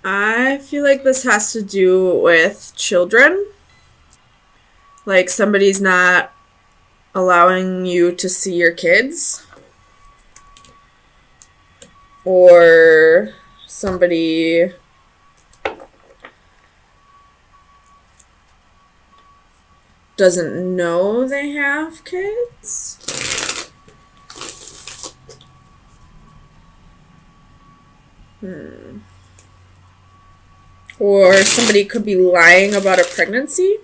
I feel like this has to do with children. Like somebody's not allowing you to see your kids, or somebody doesn't know they have kids. Or somebody could be lying about a pregnancy,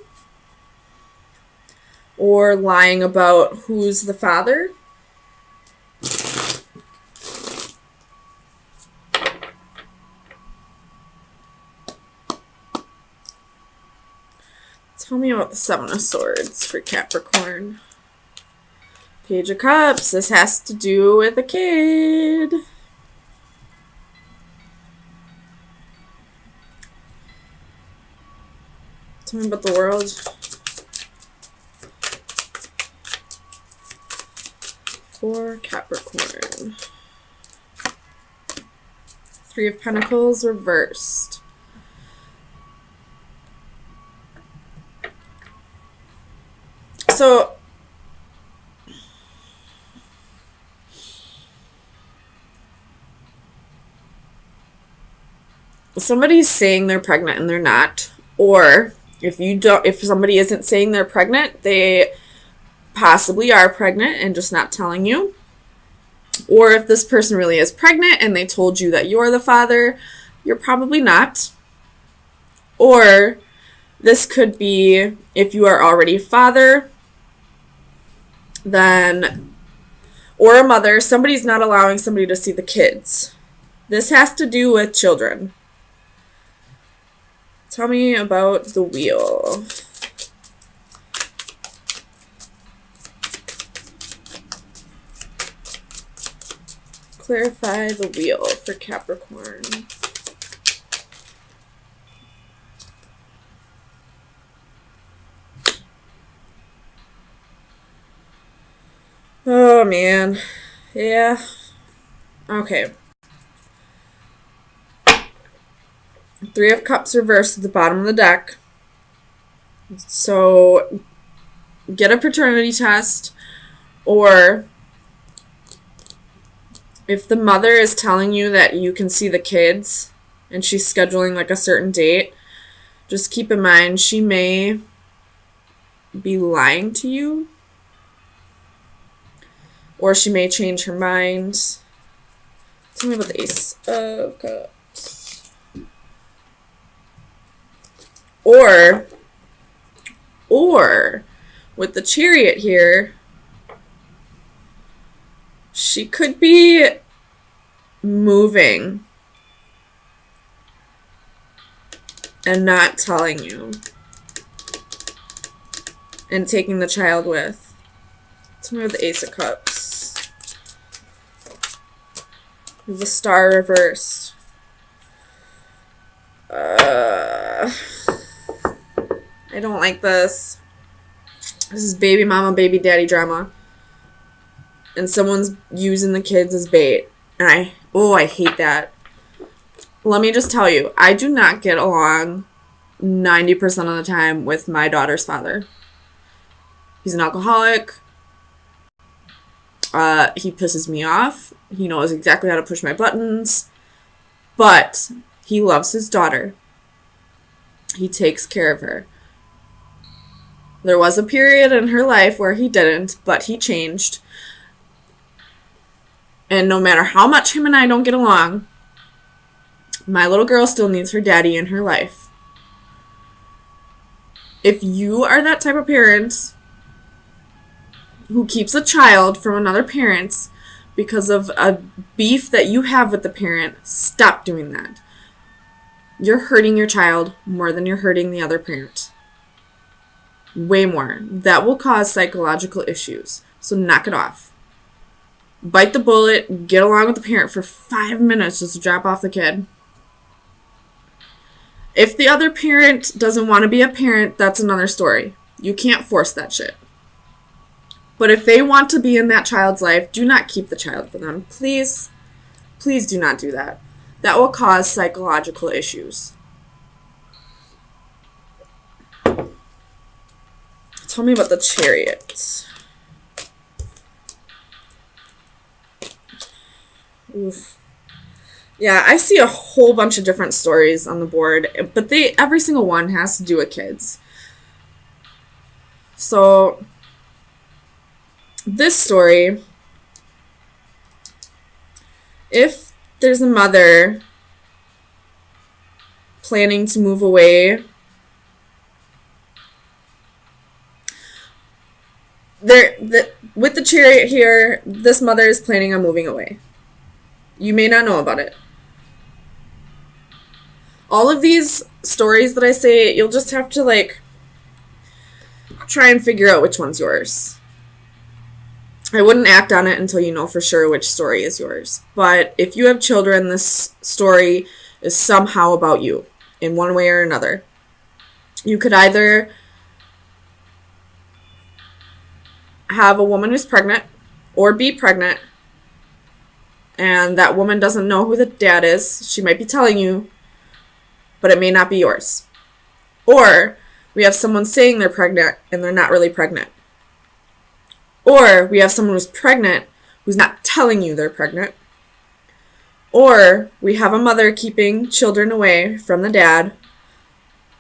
or lying about who's the father. Tell me about the Seven of Swords for Capricorn. Page of Cups. This has to do with a kid. Tell me about the world. For Capricorn. Three of Pentacles reversed. So somebody's saying they're pregnant and they're not. Or if somebody isn't saying they're pregnant, they possibly are pregnant and just not telling you. Or if this person really is pregnant and they told you that you're the father, you're probably not. Or this could be if you are already a father, then, or a mother, somebody's not allowing somebody to see the kids. This has to do with children. Tell me about the wheel. Clarify the wheel for Capricorn. Oh, man. Yeah. Okay. Three of Cups reversed at the bottom of the deck. So, get a paternity test, or if the mother is telling you that you can see the kids and she's scheduling like a certain date, just keep in mind she may be lying to you, or she may change her mind. Tell me about the Ace of Cups. Or with the Chariot here, she could be moving and not telling you and taking the child with. Tell me about the Ace of Cups. The Star reversed. I don't like this. This is baby mama, baby daddy drama. And someone's using the kids as bait. And I hate that. Let me just tell you, I do not get along 90% of the time with my daughter's father. He's an alcoholic. He pisses me off. He knows exactly how to push my buttons. But he loves his daughter. He takes care of her. There was a period in her life where he didn't, but he changed. And no matter how much him and I don't get along, my little girl still needs her daddy in her life. If you are that type of parent who keeps a child from another parent because of a beef that you have with the parent, stop doing that. You're hurting your child more than you're hurting the other parent. Way more. That will cause psychological issues. So knock it off. Bite the bullet, get along with the parent for 5 minutes just to drop off the kid. If the other parent doesn't want to be a parent, that's another story. You can't force that shit. But if they want to be in that child's life, do not keep the child for them. Please, please do not do that. that will cause psychological issues. Tell me about the Chariot. Oof. Yeah, I see a whole bunch of different stories on the board, but every single one has to do with kids. So, this story, if there's a mother planning to move away, with the Chariot here, this mother is planning on moving away. You may not know about it. All of these stories that I say, you'll just have to, like, try and figure out which one's yours. I wouldn't act on it until you know for sure which story is yours. But if you have children, this story is somehow about you in one way or another. You could either have a woman who's pregnant or be pregnant, and that woman doesn't know who the dad is. She might be telling you, but it may not be yours. Or we have someone saying they're pregnant and they're not really pregnant. Or we have someone who's pregnant who's not telling you they're pregnant. Or we have a mother keeping children away from the dad.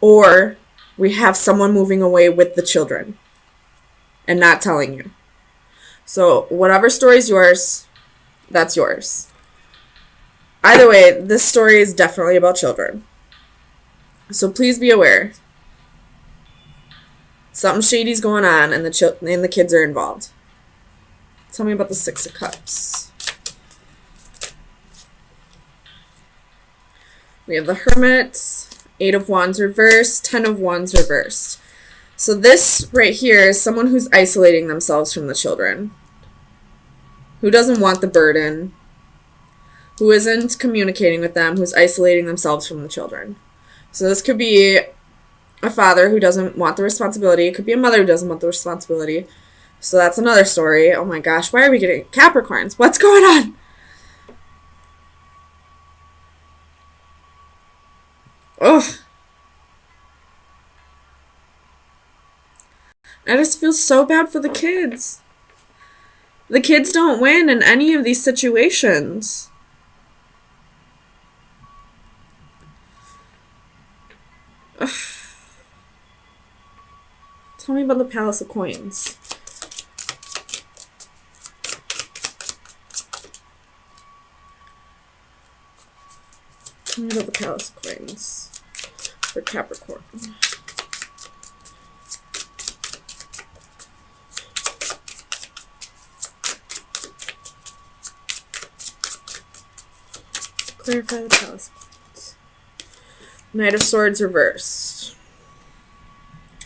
Or we have someone moving away with the children and not telling you. So whatever story's yours, that's yours. Either way, this story is definitely about children. So please be aware. Something shady's going on and the kids are involved. Tell me about the Six of Cups. We have the Hermit, Eight of Wands reversed, 10 of Wands reversed. So this right here is someone who's isolating themselves from the children, who doesn't want the burden, who isn't communicating with them, who's isolating themselves from the children. So this could be a father who doesn't want the responsibility. It could be a mother who doesn't want the responsibility. So that's another story. Oh my gosh, why are we getting Capricorns? What's going on? Ugh. I just feel so bad for the kids. The kids don't win in any of these situations. Ugh. Tell me about the Palace of Coins. Tell me about the Palace of Coins for Capricorn. Clarify the Palace of Coins. Knight of Swords reversed.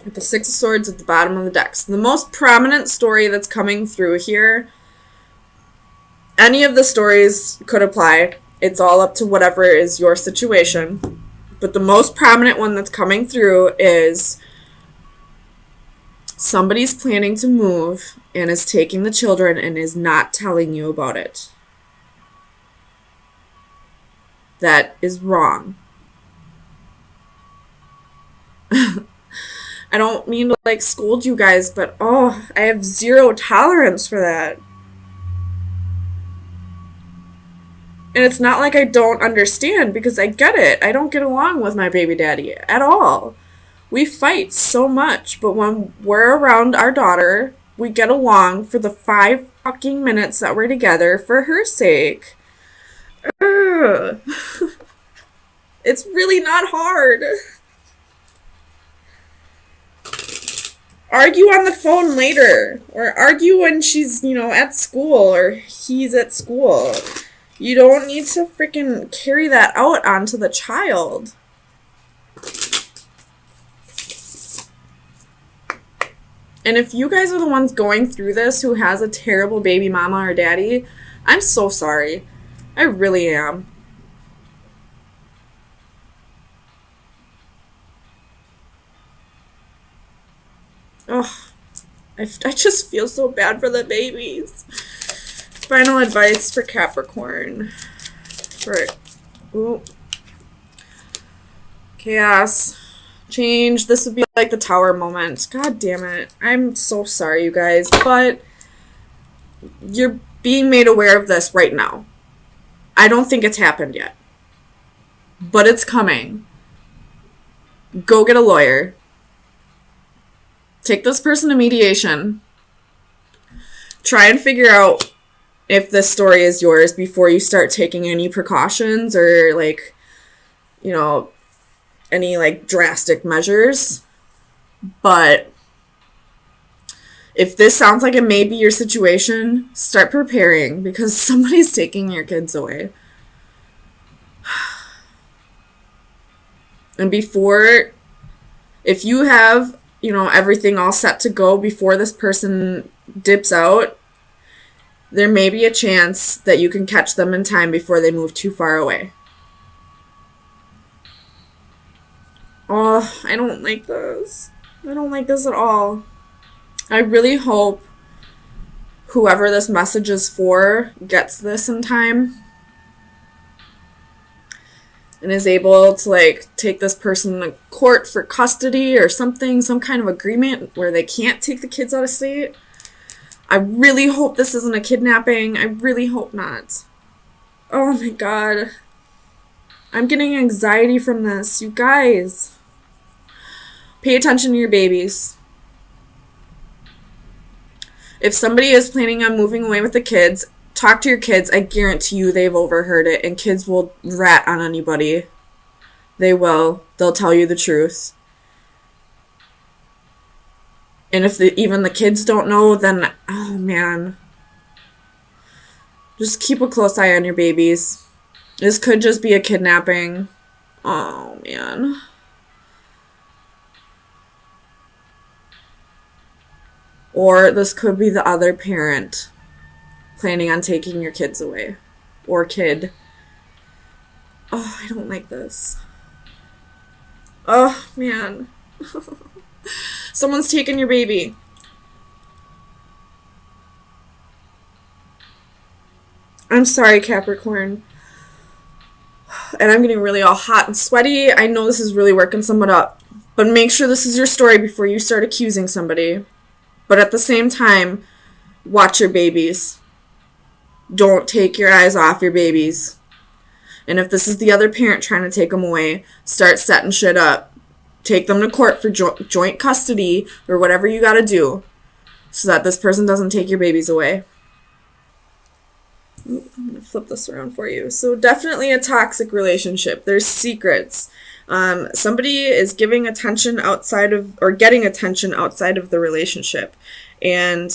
With the Six of Swords at the bottom of the deck. So the most prominent story that's coming through here, any of the stories could apply. It's all up to whatever is your situation. But the most prominent one that's coming through is somebody's planning to move and is taking the children and is not telling you about it. That is wrong. I don't mean to like scold you guys, but I have zero tolerance for that. And it's not like I don't understand, because I get it. I don't get along with my baby daddy at all. We fight so much, but when we're around our daughter, we get along for the 5 fucking minutes that we're together for her sake. Ugh. It's really not hard. Argue on the phone later, or argue when she's, at school, or he's at school. You don't need to freaking carry that out onto the child. And if you guys are the ones going through this who has a terrible baby mama or daddy, I'm so sorry. I really am. Oh, I just feel so bad for the babies. Final advice for Capricorn for Ooh. Chaos. Change. This would be like the tower moment. God damn it. I'm so sorry, you guys, but you're being made aware of this right now. I don't think it's happened yet, but it's coming. Go get a lawyer. Take this person to mediation. Try and figure out if this story is yours before you start taking any precautions or, like, you know, any, like, drastic measures. But if this sounds like it may be your situation, start preparing because somebody's taking your kids away. And before, if you have, you know, everything all set to go before this person dips out, there may be a chance that you can catch them in time before they move too far away. Oh, I don't like this. I don't like this at all. I really hope whoever this message is for gets this in time and is able to, like, take this person to court for custody or something, some kind of agreement where they can't take the kids out of state. I really hope this isn't a kidnapping. I really hope not. Oh my god. I'm getting anxiety from this. You guys. Pay attention to your babies. If somebody is planning on moving away with the kids, talk to your kids. I guarantee you they've overheard it, and kids will rat on anybody. They will. They'll tell you the truth. And if even the kids don't know, then, oh man. Just keep a close eye on your babies. This could just be a kidnapping. Oh man. Or this could be the other parent planning on taking your kids away. Or kid. Oh, I don't like this. Oh, man. Someone's taking your baby. I'm sorry, Capricorn. And I'm getting really all hot and sweaty. I know this is really working someone up. But make sure this is your story before you start accusing somebody. But at the same time, watch your babies. Don't take your eyes off your babies. And if this is the other parent trying to take them away, start setting shit up. Take them to court for joint custody or whatever you gotta do so that this person doesn't take your babies away. Ooh, I'm gonna flip this around for you. So definitely a toxic relationship. There's secrets. Somebody is giving attention outside of, or getting attention outside of the relationship. And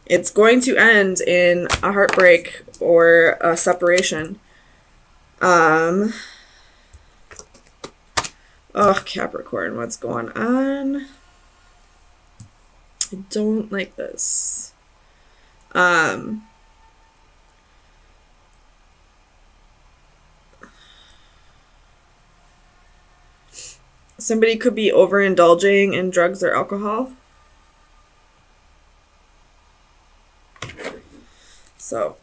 it's going to end in a heartbreak or a separation. Oh, Capricorn, what's going on? I don't like this. Somebody could be overindulging in drugs or alcohol. So,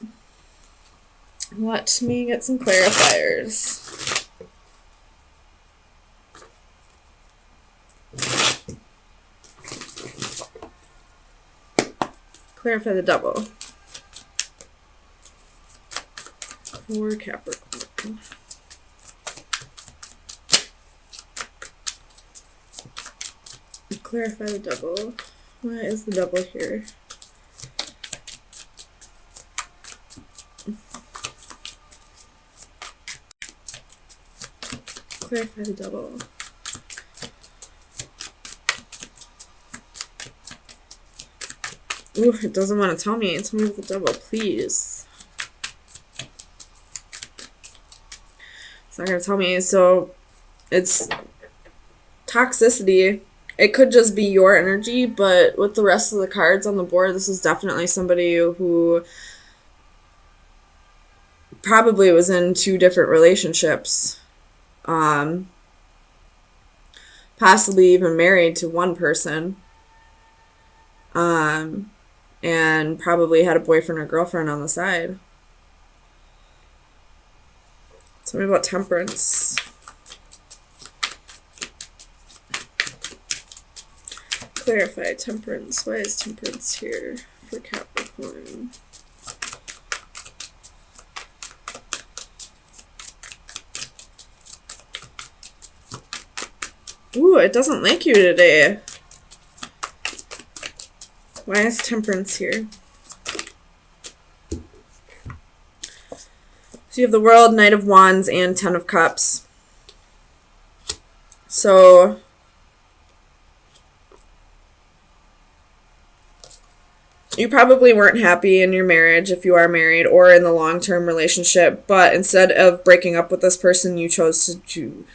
let me get some clarifiers. Clarify the double. For Capricorn. Clarify the double. What is the double here? Clarify the double. Ooh, it doesn't want to tell me. Tell me the double, please. It's not going to tell me. So, it's toxicity. It could just be your energy, but with the rest of the cards on the board, this is definitely somebody who probably was in 2 different relationships. Possibly even married to one person. And probably had a boyfriend or girlfriend on the side. Tell me about temperance. Clarify temperance. Why is temperance here for Capricorn? Ooh, it doesn't like you today. Why is temperance here? So you have the World, Knight of Wands, and Ten of Cups. So you probably weren't happy in your marriage if you are married or in the long-term relationship, but instead of breaking up with this person, you chose to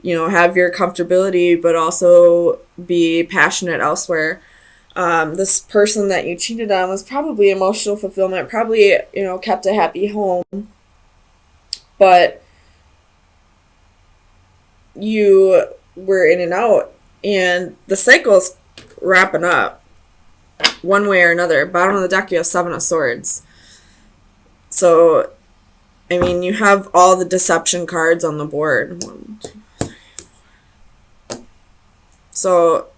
have your comfortability, but also be passionate elsewhere. This person that you cheated on was probably emotional fulfillment, probably, kept a happy home, but you were in and out, and the cycle's wrapping up one way or another. Bottom of the deck, you have Seven of Swords. So, I mean, you have all the deception cards on the board. 1, 2, 3, 4. So,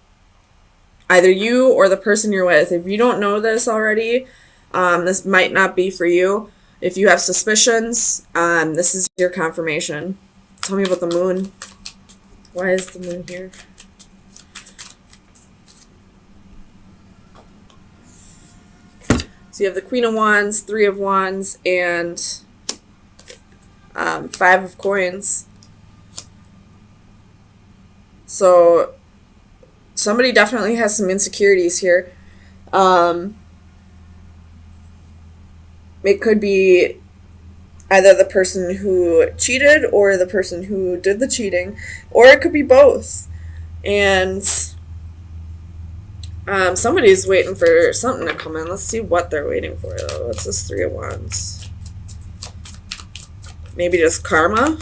either you or the person you're with, if you don't know this already, this might not be for you. If you have suspicions, this is your confirmation. Tell me about the moon. Why is the moon here? So you have the Queen of Wands, Three of Wands, and Five of Coins. So somebody definitely has some insecurities here. It could be either the person who cheated or the person who did the cheating, or it could be both. And somebody's waiting for something to come in. Let's see what they're waiting for, though. What's this Three of Wands? Maybe just karma?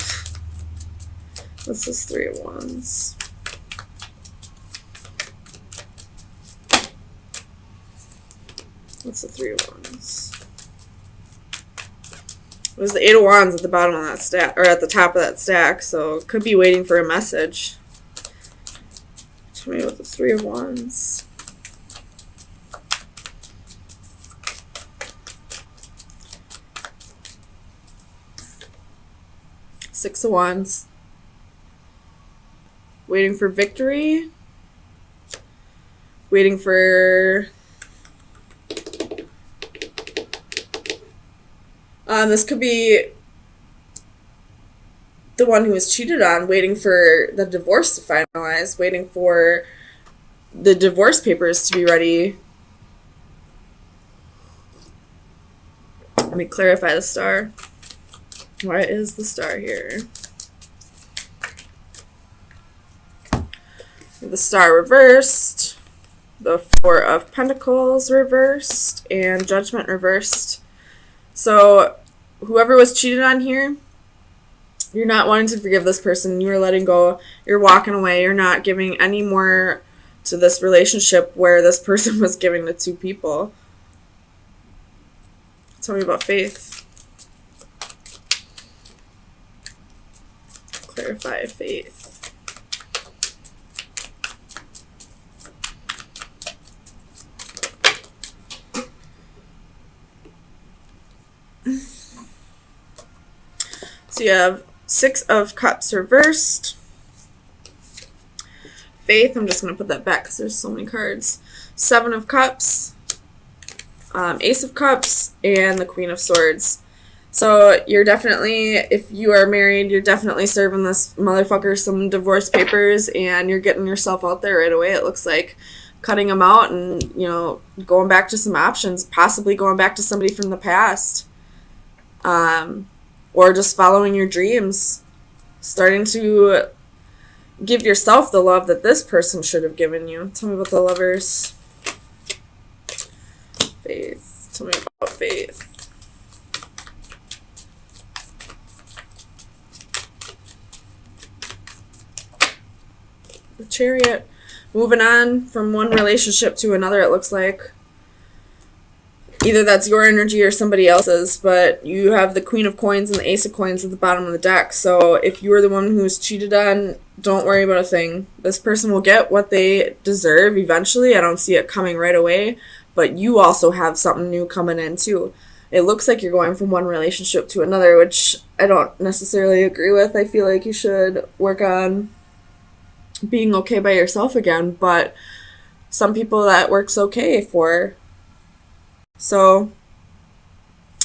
What's this Three of Wands? What's the Three of Wands? It was the Eight of Wands at the bottom of that stack, or at the top of that stack, so could be waiting for a message. Tell me about the Three of Wands. Six of Wands. Waiting for victory. Waiting for... this could be the one who was cheated on, waiting for the divorce to finalize, waiting for the divorce papers to be ready. Let me clarify the star. Why is the star here? The star reversed, the Four of Pentacles reversed, and Judgment reversed. So whoever was cheated on here, you're not wanting to forgive this person. You're letting go. You're walking away. You're not giving any more to this relationship where this person was giving to two people. Tell me about faith. Clarify faith. So you have Six of Cups reversed. Faith, I'm just going to put that back because there's so many cards. Seven of Cups, Ace of Cups, and the Queen of Swords. So you're definitely, if you are married, you're definitely serving this motherfucker some divorce papers, and you're getting yourself out there right away, it looks like. Cutting them out and, going back to some options, possibly going back to somebody from the past. Or just following your dreams. Starting to give yourself the love that this person should have given you. Tell me about the Lovers. Faith. Tell me about faith. The Chariot. Moving on from one relationship to another, it looks like. either that's your energy or somebody else's, but you have the Queen of Coins and the Ace of Coins at the bottom of the deck. So if you were the one who's cheated on, don't worry about a thing. This person will get what they deserve eventually. I don't see it coming right away, but you also have something new coming in too. It looks like you're going from one relationship to another, which I don't necessarily agree with. I feel like you should work on being okay by yourself again, but some people that works okay for. So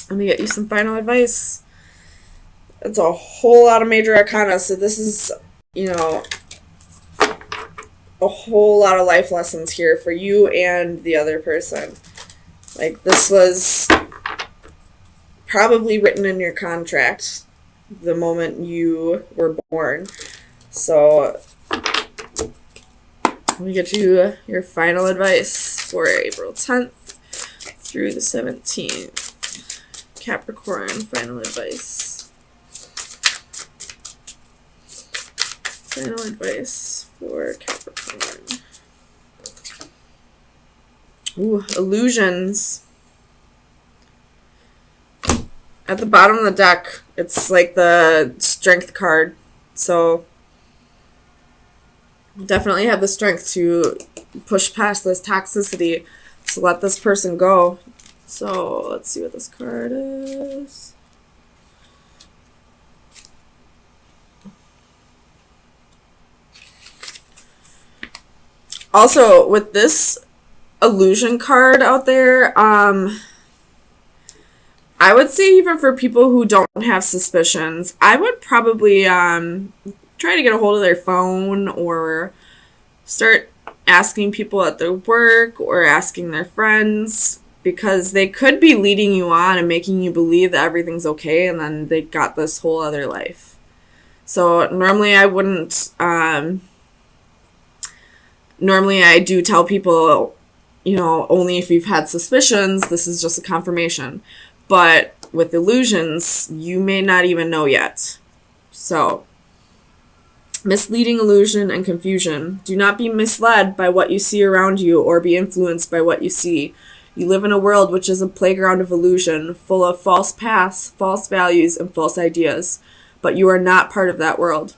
let me get you some final advice. It's a whole lot of major arcana, so this is, a whole lot of life lessons here for you and the other person. Like, this was probably written in your contract the moment you were born. So let me get you your final advice for April 10th through the 17th. Capricorn, final advice. Final advice for Capricorn. Ooh, illusions. At the bottom of the deck, it's like the strength card. So definitely have the strength to push past this toxicity. So let this person go. So let's see what this card is. Also, with this illusion card out there, I would say even for people who don't have suspicions, I would probably try to get a hold of their phone or start asking people at their work or asking their friends, because they could be leading you on and making you believe that everything's okay, and then they got this whole other life. So normally I wouldn't, normally I do tell people, only if you've had suspicions, this is just a confirmation. But with illusions, you may not even know yet. So, misleading illusion and confusion. Do not be misled by what you see around you or be influenced by what you see. You live in a world which is a playground of illusion, full of false paths, false values, and false ideas. But you are not part of that world.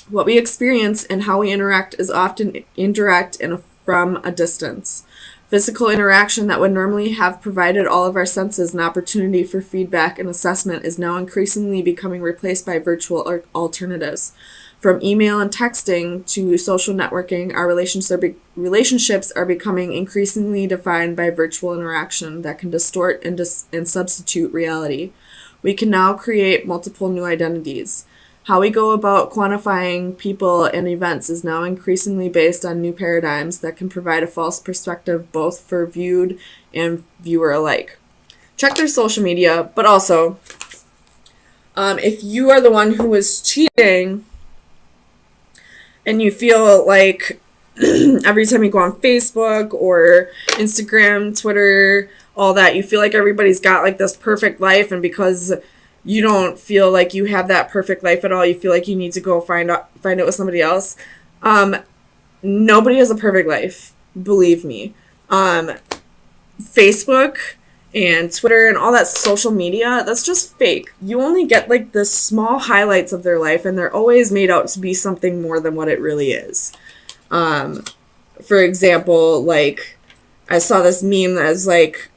What we experience and how we interact is often indirect and from a distance. Physical interaction that would normally have provided all of our senses an opportunity for feedback and assessment is now increasingly becoming replaced by virtual alternatives. From email and texting to social networking, our relationships are becoming increasingly defined by virtual interaction that can distort and substitute reality. We can now create multiple new identities. How we go about quantifying people and events is now increasingly based on new paradigms that can provide a false perspective both for viewed and viewer alike. Check their social media, but also, if you are the one who is cheating and you feel like every time you go on Facebook or Instagram, Twitter, all that, you feel like everybody's got like this perfect life, and because you don't feel like you have that perfect life at all, you feel like you need to go find it with somebody else. Nobody has a perfect life, believe me. Facebook and Twitter and all that social media, that's just fake. You only get like the small highlights of their life, and they're always made out to be something more than what it really is. For example, like I saw this meme that was like,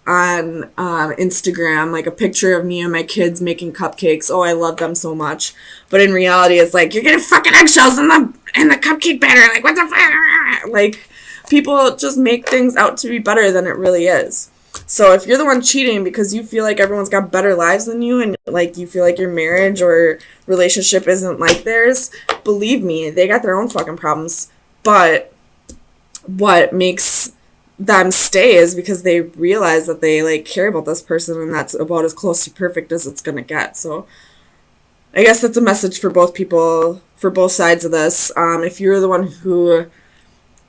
on Instagram, like a picture of me and my kids making cupcakes. Oh, I love them so much. But in reality, it's like, you're getting fucking eggshells in the cupcake batter. Like, what the fuck? Like, people just make things out to be better than it really is. So if you're the one cheating because you feel like everyone's got better lives than you, and like you feel like your marriage or relationship isn't like theirs, believe me, they got their own fucking problems. But what makes them stay is because they realize that they like care about this person, and that's about as close to perfect as it's gonna get. So I guess that's a message for both people, for both sides of this. If you're the one who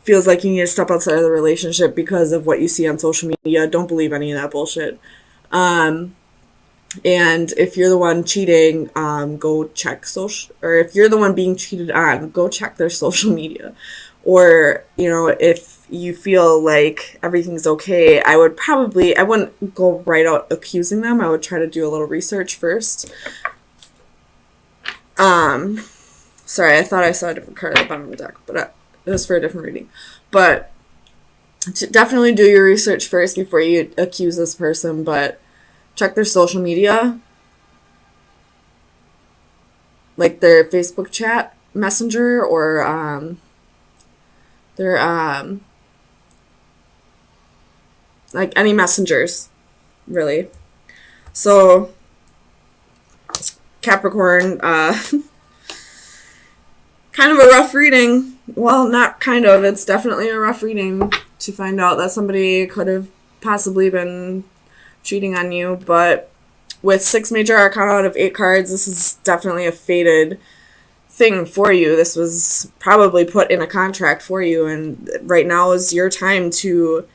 feels like you need to step outside of the relationship because of what you see on social media, don't believe any of that bullshit. And if you're the one cheating, go check social, or if you're the one being cheated on, go check their social media. or, you know, if you feel like everything's okay, I wouldn't go right out accusing them. I would try to do a little research first. Sorry, I thought I saw a different card at the bottom of the deck, but it was for a different reading. But definitely do your research first before you accuse this person, but check their social media, like their Facebook chat messenger, or their like any messengers, really. So Capricorn, kind of a rough reading. Well, not kind of, it's definitely a rough reading to find out that somebody could have possibly been cheating on you. But with 6 major arcana out of 8 cards, this is definitely a fated thing for you. This was probably put in a contract for you, and right now is your time to